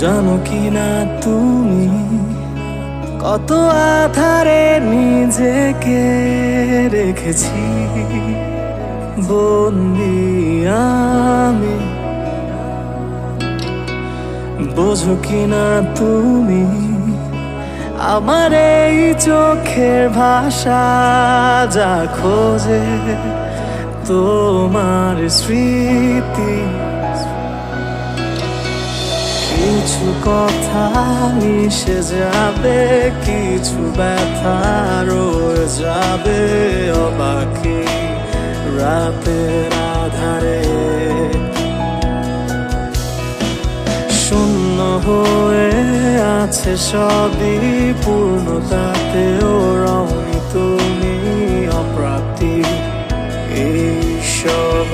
জানো কি না তুমি কত আধারে নিজেকে রেখেছি বন্দি আমি। বোঝো কি না তুমি আমার এই চোখের ভাষা যা খোঁজে তোমার স্মৃতি। কিছু কথা মিশে যাবে, কিছু ব্যথা রয়ে যাবে অবাকি রাতের আধারে। শূন্য হয়ে আছে সবই, পূর্ণতাতেও রঙি তুমি অপ্রাপ্তি। এই শহর